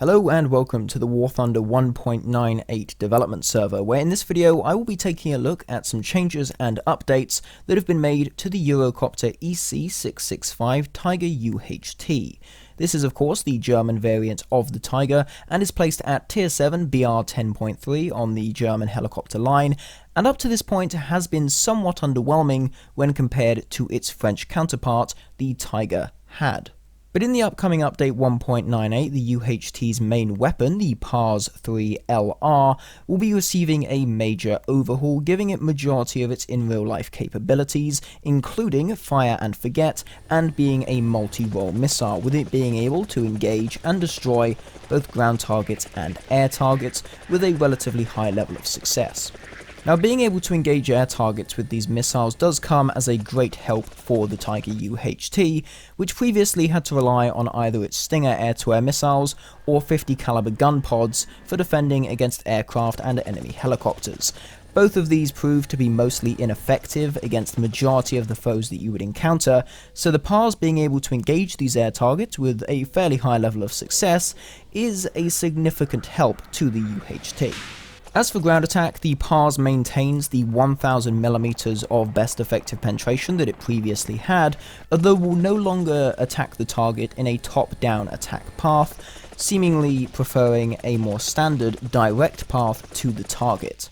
Hello and welcome to the War Thunder 1.98 development server, where in this video I will be taking a look at some changes and updates that have been made to the Eurocopter EC665 Tiger UHT. This is of course the German variant of the Tiger and is placed at Tier 7 BR 10.3 on the German helicopter line, and up to this point has been somewhat underwhelming when compared to its French counterpart, the Tiger had. But in the upcoming update 1.98, the UHT's main weapon, the PARS 3LR, will be receiving a major overhaul, giving it majority of its in-real-life capabilities, including fire and forget, and being a multi-role missile, with it being able to engage and destroy both ground targets and air targets with a relatively high level of success. Now, being able to engage air targets with these missiles does come as a great help for the Tiger UHT, which previously had to rely on either its Stinger air-to-air missiles or 50 caliber gun pods for defending against aircraft and enemy helicopters. Both of these proved to be mostly ineffective against the majority of the foes that you would encounter, so the PARS being able to engage these air targets with a fairly high level of success is a significant help to the UHT. As for ground attack, the PARS maintains the 1000mm of best effective penetration that it previously had, although will no longer attack the target in a top-down attack path, seemingly preferring a more standard direct path to the target.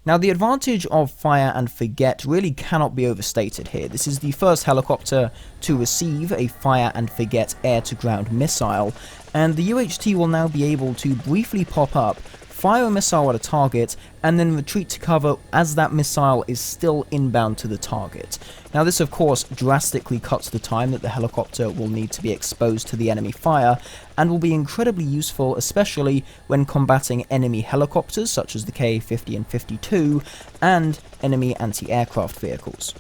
Now, the advantage of fire and forget really cannot be overstated here. This is the first helicopter to receive a fire and forget air-to-ground missile, and the UHT will now be able to briefly pop up, fire a missile at a target, and then retreat to cover as that missile is still inbound to the target. Now, this of course drastically cuts the time that the helicopter will need to be exposed to the enemy fire, and will be incredibly useful especially when combating enemy helicopters such as the Ka-50 and 52, and enemy anti-aircraft vehicles.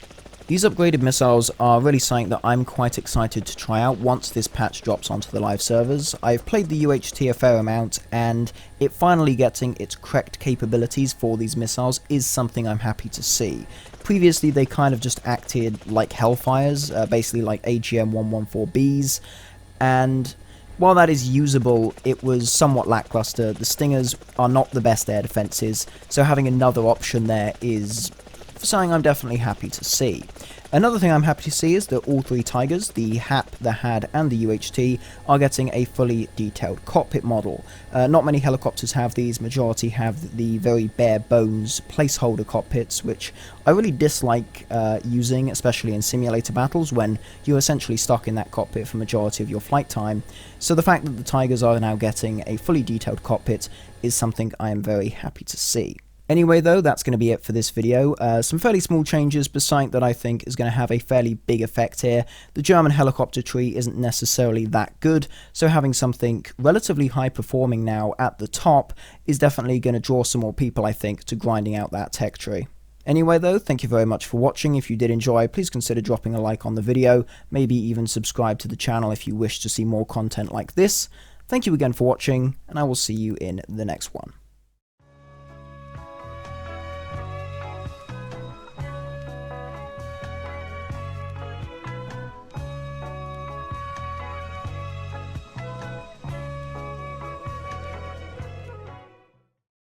These upgraded missiles are really something that I'm quite excited to try out once this patch drops onto the live servers. I've played the UHT a fair amount, and it finally getting its correct capabilities for these missiles is something I'm happy to see. Previously they kind of just acted like Hellfires, basically like AGM-114Bs, and while that is usable, it was somewhat lackluster. The Stingers are not the best air defenses, so having another option there is something I'm definitely happy to see. Another thing I'm happy to see is that all three Tigers, the HAP, the HAD, and the UHT, are getting a fully detailed cockpit model. Not many helicopters have these, majority have the very bare bones placeholder cockpits, which I really dislike using, especially in simulator battles when you're essentially stuck in that cockpit for majority of your flight time. So the fact that the Tigers are now getting a fully detailed cockpit is something I am very happy to see. Anyway though, that's going to be it for this video. Some fairly small changes, but something that I think is going to have a fairly big effect here. The German helicopter tree isn't necessarily that good, so having something relatively high performing now at the top is definitely going to draw some more people, I think, to grinding out that tech tree. Anyway though, thank you very much for watching. If you did enjoy, please consider dropping a like on the video, maybe even subscribe to the channel if you wish to see more content like this. Thank you again for watching, and I will see you in the next one.